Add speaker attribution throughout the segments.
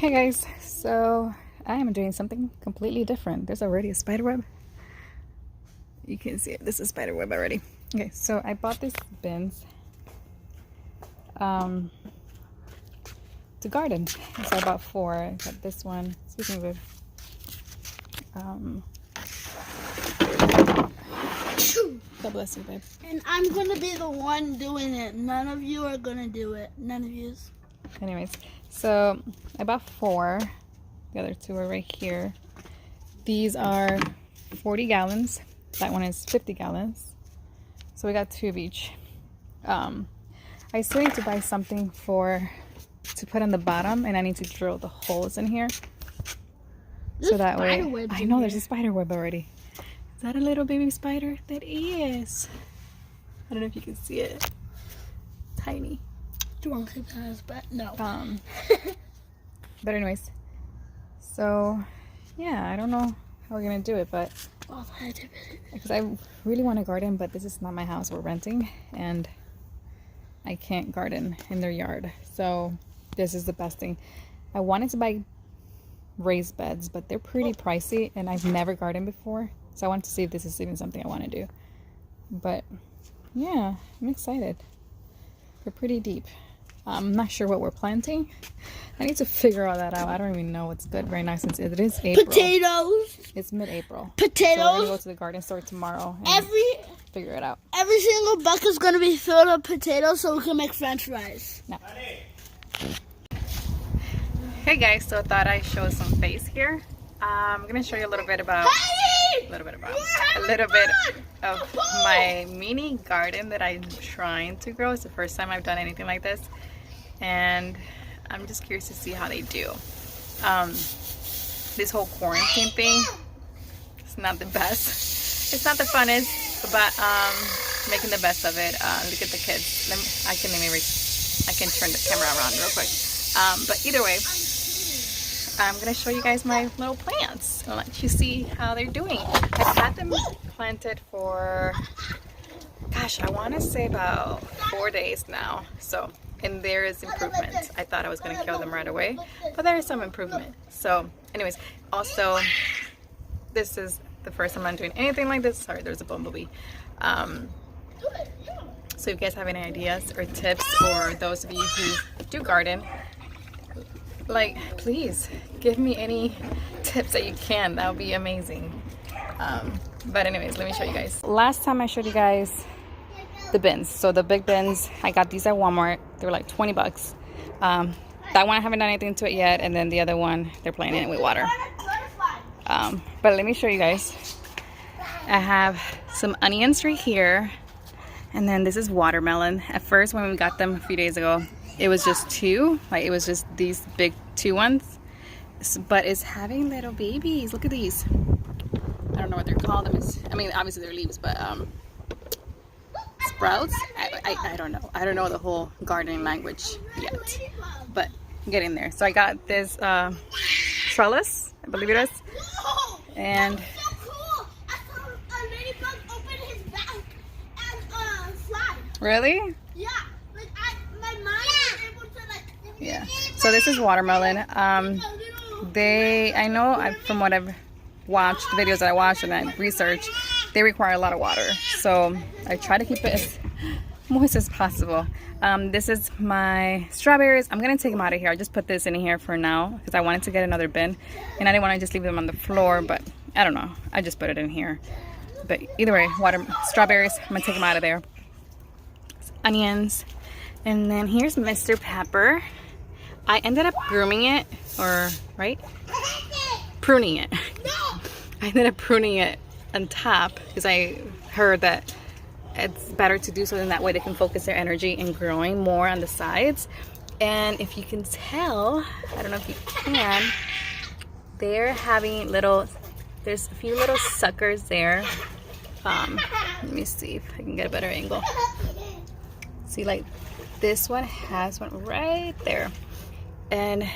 Speaker 1: Hey guys, so I am doing something completely different. There's already a spider web. You can see it. This is spider web already. Okay, so I bought these bins to garden. So I bought 4. I got this one. Excuse me, babe. God bless you, babe.
Speaker 2: And I'm gonna be the one doing it. None of you are gonna do it. None of you.
Speaker 1: Anyways, so I bought 4. The other 2 are right here. These are 40 gallons. That one is 50 gallons. So we got 2 of each. I still need to buy something to put on the bottom, and I need to drill the holes in here. So that way, I know there's a spider web already. Is that a little baby spider? That is. I don't know if you can see it. Tiny.
Speaker 2: Do you want to keep that as but no.
Speaker 1: But anyways, so yeah, I don't know how we're gonna do it, but because I really want to garden, but this is not my house. We're renting, and I can't garden in their yard. So this is the best thing. I wanted to buy raised beds, but they're pretty pricey, and I've never gardened before. So I wanted to see if this is even something I want to do. But yeah, I'm excited. They're pretty deep. I'm not sure what we're planting. I need to figure all that out. I don't even know what's good right now since it is April.
Speaker 2: Potatoes.
Speaker 1: It's mid-April.
Speaker 2: Potatoes.
Speaker 1: So we're gonna go to the garden store tomorrow and figure it out.
Speaker 2: Every single bucket is gonna be filled with potatoes so we can make French fries.
Speaker 1: No. Hey guys, so I thought I'd show some face here. I'm gonna show you a little bit of my mini garden that I'm trying to grow. It's the first time I've done anything like this, and I'm just curious to see how they do. This whole quarantine thing, it's not the best. It's not the funnest, but making the best of it. Look at the kids. I can turn the camera around real quick. But either way, I'm gonna show you guys my little plants and let you see how they're doing. I've had them planted for, gosh, I want to say about 4 days now. So, and there is improvement. I thought I was gonna kill them right away, but there is some improvement. So, anyways, also, this is the first time I'm doing anything like this. Sorry, there's a bumblebee. So if you guys have any ideas or tips, or those of you who do garden, like, please give me any tips that you can. That would be amazing. But anyways, let me show you guys. Last time I showed you guys the bins. So the big bins, I got these at Walmart. They were like 20 bucks. That one I haven't done anything to it yet, and then the other one, they're playing in it with water. But let me show you guys. I have some onions right here, and then this is watermelon. At first, when we got them a few days ago, it was just 2, like it was just these big 2 ones, but it's having little babies. Look at these. I don't know what they're called. I mean, obviously they're leaves, but sprouts. I don't know. I don't know the whole gardening language yet, but I'm getting there. So I got this trellis, I believe it is, and really? Yeah. Yeah, so this is watermelon. I know from what I've watched, videos that I watched and I researched, they require a lot of water. So I try to keep it as moist as possible. This is my strawberries. I'm gonna take them out of here. I just put this in here for now because I wanted to get another bin, and I didn't want to just leave them on the floor, but I don't know. I just put it in here. But either way, strawberries, I'm gonna take them out of there. Onions, and then here's Mr. Pepper. I ended up pruning it. I ended up pruning it on top because I heard that it's better to do so, than that way they can focus their energy in growing more on the sides. And if you can tell, I don't know if you can, they're having there's a few little suckers there. Let me see if I can get a better angle. See, like this one has one right there, and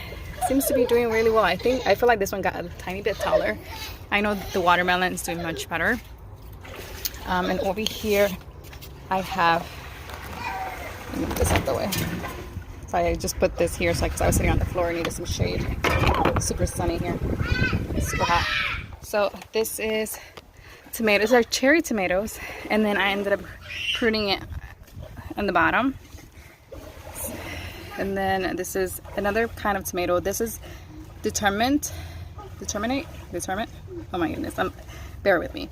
Speaker 1: seems to be doing really well. I feel like this one got a tiny bit taller. I know the watermelon is doing much better. And over here I have, let me move this out the way. So I just put this here, so 'cause I was sitting on the floor and needed some shade. Super sunny here. It's super hot. So this is tomatoes, are cherry tomatoes, and then I ended up pruning it on the bottom. And then this is another kind of tomato. This is determinate. Oh my goodness, bear with me.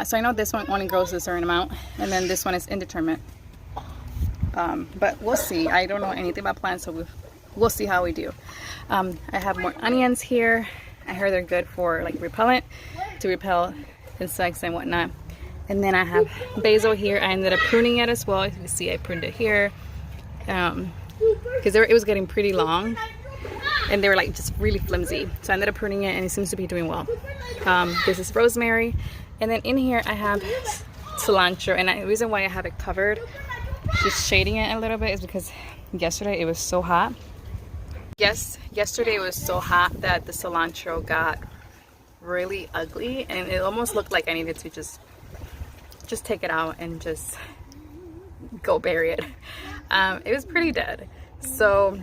Speaker 1: So I know this one only grows a certain amount, and then this one is indeterminate. But we'll see. I don't know anything about plants, so we'll see how we do. I have more onions here. I heard they're good for like repellent, to repel insects and whatnot. And then I have basil here. I ended up pruning it as well. As you can see, I pruned it here because it was getting pretty long, and they were like just really flimsy. So I ended up pruning it, and it seems to be doing well. This is rosemary, and then in here I have cilantro. And the reason why I have it covered, just shading it a little bit, is because yesterday it was so hot. Yes, yesterday it was so hot that the cilantro got really ugly, and it almost looked like I needed to just take it out and just go bury it. It was pretty dead. So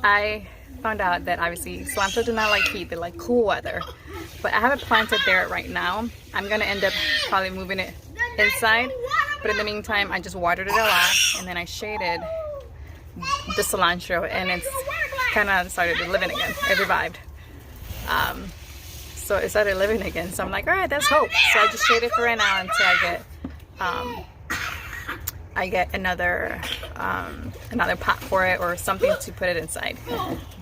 Speaker 1: I found out that obviously cilantro do not like heat, they like cool weather. But I have it planted there right now. I'm gonna end up probably moving it inside, but in the meantime I just watered it a lot, and then I shaded the cilantro, and it's kind of started living again. It revived. So it started living again. So I'm like, all right, that's hope. So I just shade it for right now until I get another pot for it or something to put it inside.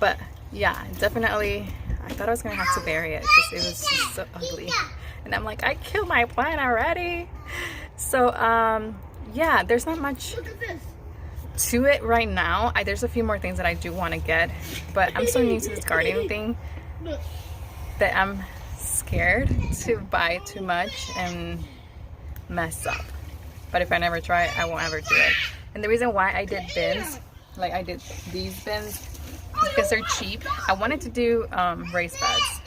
Speaker 1: But yeah, definitely. I thought I was gonna have to bury it because it was just so ugly. And I'm like, I killed my plant already. So yeah, there's not much to it right now. There's a few more things that I do want to get, but I'm so new to this gardening thing that I'm scared to buy too much and mess up. But if I never try it, I won't ever do it. And the reason why I did bins, like I did these bins, is because they're cheap. I wanted to do raised beds,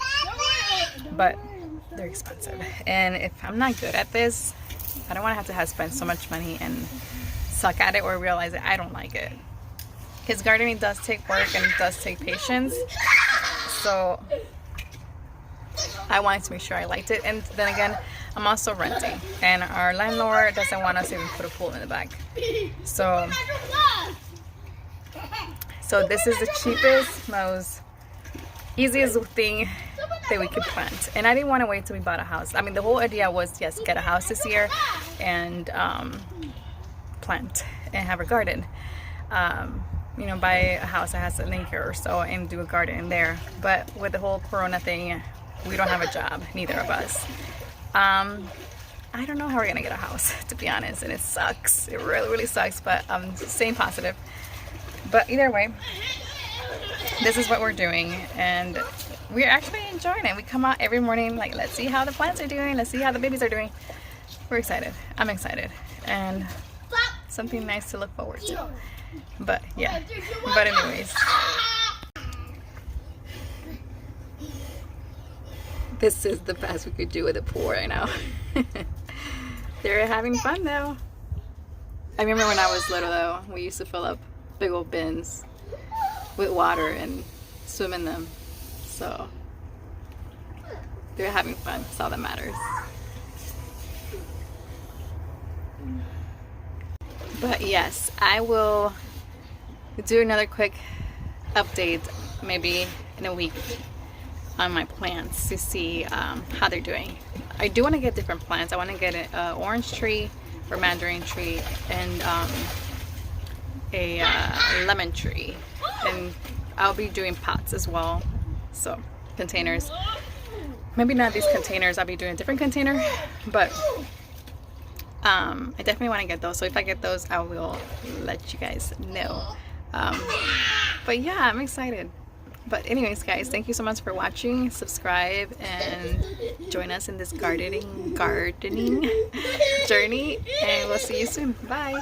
Speaker 1: but they're expensive. And if I'm not good at this, I don't want to have spend so much money and suck at it or realize that I don't like it. Because gardening does take work and it does take patience. So I wanted to make sure I liked it. And then again, I'm also renting, and our landlord doesn't want us to even put a pool in the back. So this is the cheapest, most easiest thing that we could plant. And I didn't want to wait till we bought a house. I mean, the whole idea was, yes, get a house this year and plant and have a garden. You know, buy a house that has an acre or so and do a garden in there. But with the whole Corona thing, we don't have a job, neither of us. I don't know how we're gonna get a house, to be honest, and it sucks. It really, really sucks, but I'm staying positive. But either way, this is what we're doing, and we're actually enjoying it. We come out every morning, like, let's see how the plants are doing, let's see how the babies are doing. We're excited. I'm excited, and something nice to look forward to. But yeah, but anyways, this is the best we could do with the pool right now. They're having fun though. I remember when I was little though, we used to fill up big old bins with water and swim in them. So they're having fun. That's all that matters. But yes, I will do another quick update maybe in a week on my plants to see how they're doing. I do want to get different plants. I want to get an orange tree or mandarin tree and a lemon tree, and I'll be doing pots as well, so containers. Maybe not these containers, I'll be doing a different container, but I definitely want to get those. So if I get those, I will let you guys know. But yeah, I'm excited. But anyways, guys, thank you so much for watching. Subscribe and join us in this gardening journey, and we'll see you soon. Bye.